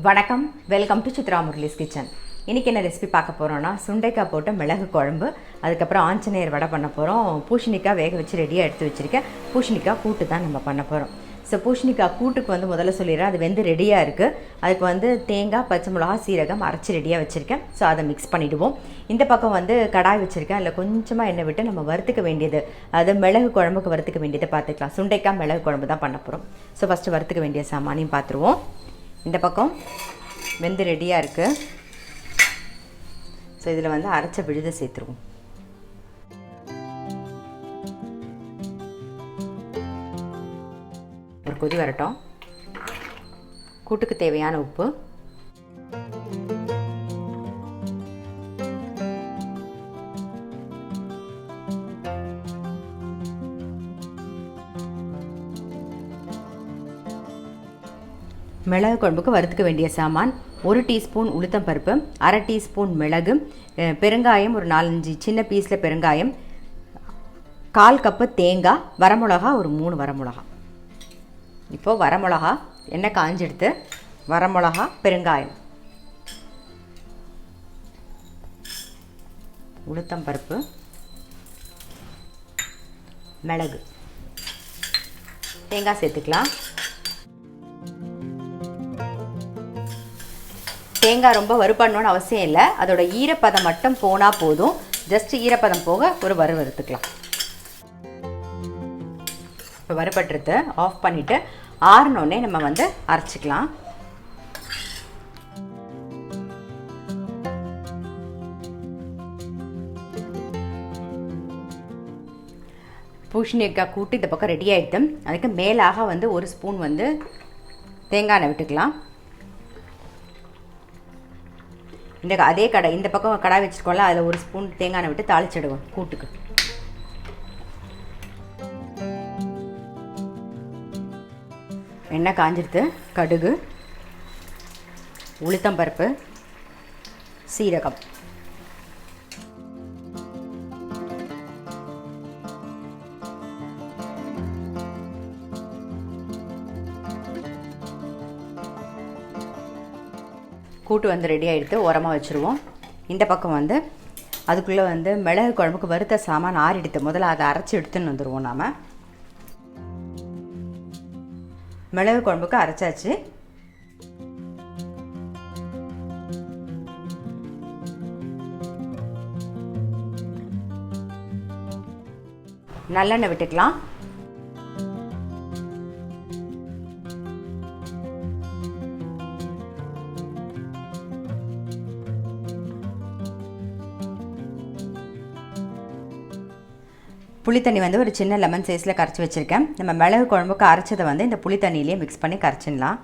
வணக்கம், welcome to Chitra Murali's kitchen. இன்றைக்கி என்ன ரெசிபி பார்க்க போகிறோன்னா, சுண்டைக்காய் போட்டு மிளகு குழம்பு, அதுக்கப்புறம் ஆஞ்சநேயர் வடை பண்ண போகிறோம். பூசணிக்காய் வேக வச்சு ரெடியாக எடுத்து வச்சுருக்கேன். பூசணிக்காய் கூட்டு தான் நம்ம பண்ண போகிறோம். ஸோ பூசணிக்காய் கூட்டுக்கு முதல்ல சொல்லிடுறேன், அது வெந்து ரெடியாக இருக்குது. அதுக்கு தேங்காய், பச்சை மிளகா, சீரகம் அரைச்சி ரெடியாக வச்சுருக்கேன். ஸோ அதை மிக்ஸ் பண்ணிவிடுவோம். இந்த பக்கம் கடாய் வச்சுருக்கேன். அதில் கொஞ்சமாக எண்ணெய் விட்டு நம்ம வறுத்துக்க வேண்டியது, அது மிளகு குழம்புக்கு வறுத்துக்க வேண்டியதை பார்த்துக்கலாம். சுண்டைக்காய் மிளகு குழம்பு தான் பண்ண போகிறோம். ஸோ ஃபஸ்ட்டு வறுத்துக்க வேண்டிய சாமானையும் பார்த்துருவோம். இந்த பக்கம் வெந்து ரெடியாக இருக்குது. ஸோ இதில் அரைச்ச விழுதை சேர்த்துருவோம். ஒரு கொதி வரட்டும். கூட்டுக்கு தேவையான உப்பு, மிளகு குழம்புக்கு வறுத்துக்க வேண்டிய சாமான்: 1 டீஸ்பூன் உளுத்தம் பருப்பு, அரை டீஸ்பூன் மிளகு, பெருங்காயம் ஒரு 4-5 சின்ன பீஸில் பெருங்காயம், 1/4 கப்பு தேங்காய், வரமிளகா ஒரு 3 வரமிளகா. இப்போது வரமிளகா எண்ணெய் காஞ்செடுத்து வரமிளகா, பெருங்காயம், உளுத்தம் பருப்பு, மிளகு, தேங்காய் சேர்த்துக்கலாம். தேங்காய் ரொம்ப வறுப்படணும்னு அவசியம் இல்லை, அதோட ஈரப்பதம் மட்டும் போனால் போதும். ஜஸ்ட் ஈரப்பதம் போக ஒரு வறுத்துக்கலாம். இப்போ வறுபட்டுறது ஆஃப் பண்ணிவிட்டு ஆறினோடனே நம்ம அரைச்சிக்கலாம். பூசணிக்காய் கூட்டு இந்த பக்கம் ரெடி ஆகிட்டு, அதுக்கு மேலாக 1 ஸ்பூன் தேங்காய் எண்ணெய் விட்டுக்கலாம். அதே கடாய், இந்த பக்கம் கடாய் வச்சுருக்கோம்ல, அதில் 1 ஸ்பூன் தேங்காய் எண்ணெய் விட்டு தாளிச்சிடுவோம் கூட்டுக்கு. எண்ணெய் காஞ்சிடுத்து. கடுகு, உளுத்தம் பருப்பு, சீரகம், கூட்டு ரெடி ஆகிடுத்து, ஓரமாக வச்சுருவோம். இந்த பக்கம் அதுக்குள்ளே மிளகு குழம்புக்கு வறுத்த சாமான் ஆறிடுத்து. முதல்ல அதை அரைச்சி எடுத்துன்னு வந்துடுவோம். நாம் மிளகு குழம்புக்கு அரைச்சாச்சு. நல்லெண்ணெய் விட்டுக்கலாம். புளித்தண்ணி ஒரு சின்ன லெமன் சைஸில் கரைச்சி வச்சுருக்கேன். நம்ம மிளகு குழம்புக்கு அரைச்சதை இந்த புளித்தண்ணியிலே மிக்ஸ் பண்ணி கரைச்சிடலாம்.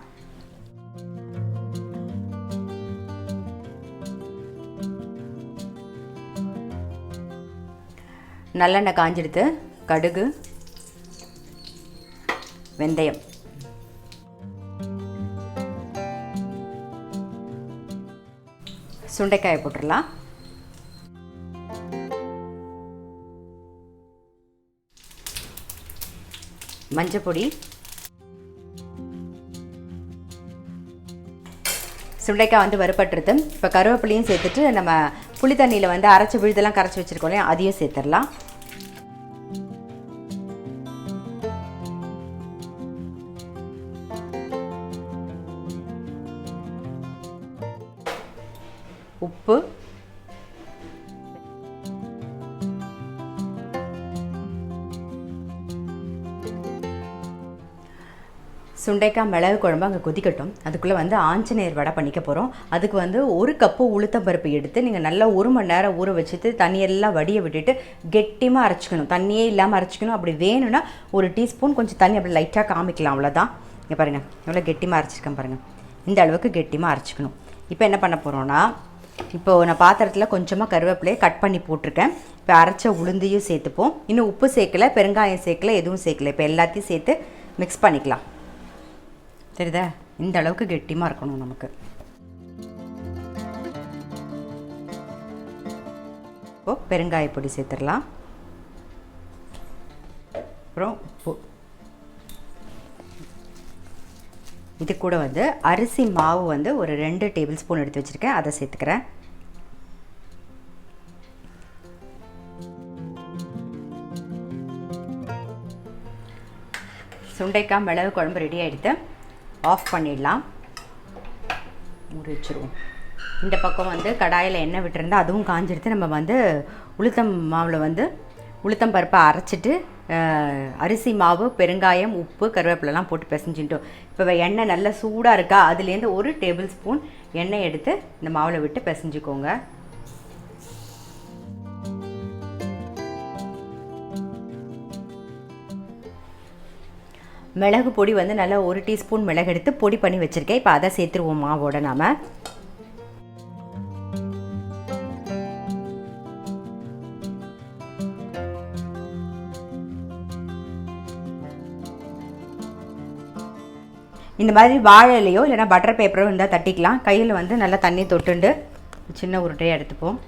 நல்லெண்ணெய் காஞ்சிடுத்து. கடுகு, வெந்தயம், சுண்டைக்காயை போட்டுடலாம். மஞ்சள் பொடி, சுண்டைக்காய் வறுபட்டுருது. இப்போ கருவேப்பிலையும் சேர்த்துட்டு நம்ம புளி தண்ணியில் அரைச்சி விழுதெல்லாம் கரைச்சி வச்சுருக்கோம் இல்லையா, அதையும் சேர்த்துடலாம். உப்பு, சுண்டைக்காய் மிளகு குழம்பு அங்கே கொதிக்கட்டும். அதுக்குள்ளே ஆஞ்சநேயர் வடை பண்ணிக்க போகிறோம். அதுக்கு 1 கப்பு உளுத்தம் பருப்பு எடுத்து நீங்கள் நல்லா 1 மணி நேரம் ஊற வச்சுட்டு தண்ணியெல்லாம் வடியை விட்டுட்டு கெட்டியமாக அரைச்சிக்கணும். தண்ணியே இல்லாமல் அரைச்சிக்கணும். அப்படி வேணும்னா 1 டீஸ்பூன் கொஞ்சம் தண்ணி அப்படி லைட்டாக காமிக்கலாம், அவ்வளோதான். இங்கே பாருங்கள் எவ்வளோ கெட்டியமாக அரைச்சிருக்கேன் பாருங்கள். இந்த அளவுக்கு கெட்டியமாக அரைச்சிக்கணும். இப்போ என்ன பண்ண போகிறோன்னா, இப்போது நான் பாத்திரத்தில் கொஞ்சமாக கருவேப்பிலையை கட் பண்ணி போட்டிருக்கேன். இப்போ அரைச்ச உளுந்தையும் சேர்த்துப்போம். இன்னும் உப்பு சேர்க்கலை, பெருங்காயம் சேர்க்கலை, எதுவும் சேர்க்கலை. இப்போ எல்லாத்தையும் சேர்த்து மிக்ஸ் பண்ணிக்கலாம். சரிதா? இந்த அளவுக்கு கெட்டியமாக இருக்கணும் நமக்கு. இப்போது பெருங்காய பொடி சேர்த்துடலாம். அப்புறம் உப்பு, இது கூட வந்து அரிசி மாவு வந்து ஒரு 2 டேபிள் ஸ்பூன் எடுத்து வச்சுருக்கேன், அதை சேர்த்துக்கிறேன். சுண்டைக்காய் மிளகு குழம்பு ரெடி ஆகிடுத்து. ஆஃப் பண்ணிடலாம், மூடி வச்சுருவோம். இந்த பக்கம் வந்து கடாயில் எண்ணெய் விட்டுருந்தா அதுவும் காஞ்சிடுத்து. நம்ம வந்து உளுத்தம் மாவில் வந்து உளுத்தம் பருப்பை அரைச்சிட்டு அரிசி மாவு, பெருங்காயம், உப்பு, கருவேப்பிலெலாம் போட்டு பிசைஞ்சிட்டோம். இப்போ எண்ணெய் நல்லா சூடாக இருக்கா, அதுலேருந்து 1 டேபிள் ஸ்பூன் எண்ணெய் எடுத்து இந்த மாவில் விட்டு பிசைஞ்சிக்கோங்க. மிளகு பொடி வந்து நல்லா 1 டீஸ்பூன் மிளகு எடுத்து பொடி பண்ணி வச்சுருக்கேன். இப்போ அதை சேர்த்துருவோம் மாவோட. நாம் இந்த மாதிரி வாழை இலையோ இல்லைனா பட்டர் பேப்பரோ இருந்தால் தட்டிக்கலாம். கையில் வந்து நல்லா தண்ணி தொட்டுண்டு சின்ன உருட்டையாக எடுத்துப்போம்.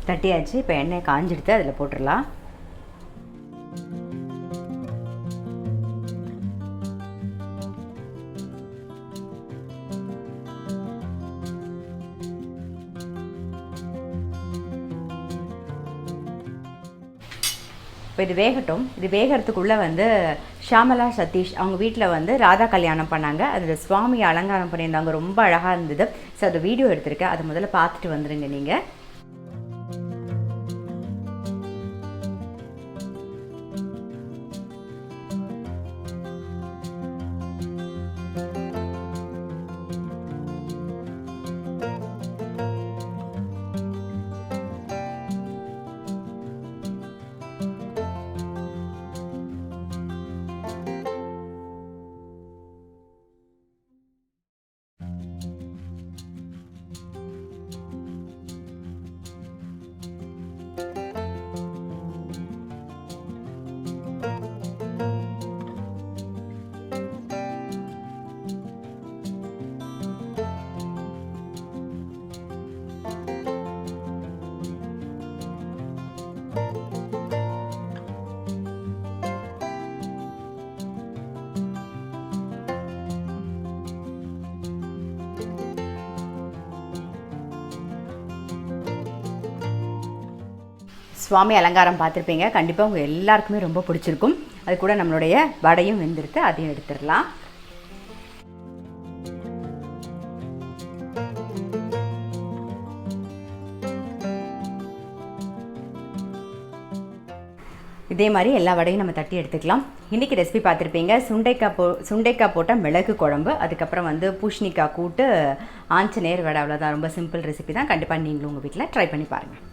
தட்டியாச்சு. இப்போ எண்ணெய் காஞ்சிடுத்து, அதில் போட்டுடலாம். இப்போ இது வேகட்டும். இது வேகிறதுக்குள்ளே வந்து ஷாமலா சதீஷ் அவங்க வீட்டில் வந்து ராதா கல்யாணம் பண்ணாங்க. அதில் சுவாமி அலங்காரம் பண்ணியிருந்தாங்க, ரொம்ப அழகாக இருந்தது. ஸோ அதை வீடியோ எடுத்திருக்கேன், அதை முதல்ல பார்த்துட்டு வந்துடுங்க நீங்கள். சுவாமி அலங்காரம் பார்த்துருப்பீங்க, கண்டிப்பாக உங்கள் எல்லாருக்குமே ரொம்ப பிடிச்சிருக்கும். அது கூட நம்மளுடைய வடையும் வெந்திருக்கு, அதையும் எடுத்துடலாம். இதே மாதிரி எல்லா வடையும் நம்ம தட்டி எடுத்துக்கலாம். இன்றைக்கி ரெசிபி பார்த்துருப்பீங்க, சுண்டைக்காய் போட்ட மிளகு குழம்பு, அதுக்கப்புறம் வந்து பூசணிக்காய் கூட்டு, ஆஞ்சநேயர் வடை. அவ்வளோதான், ரொம்ப சிம்பிள் ரெசிபி தான். கண்டிப்பாக நீங்களும் உங்கள் வீட்டில் ட்ரை பண்ணி பாருங்கள்.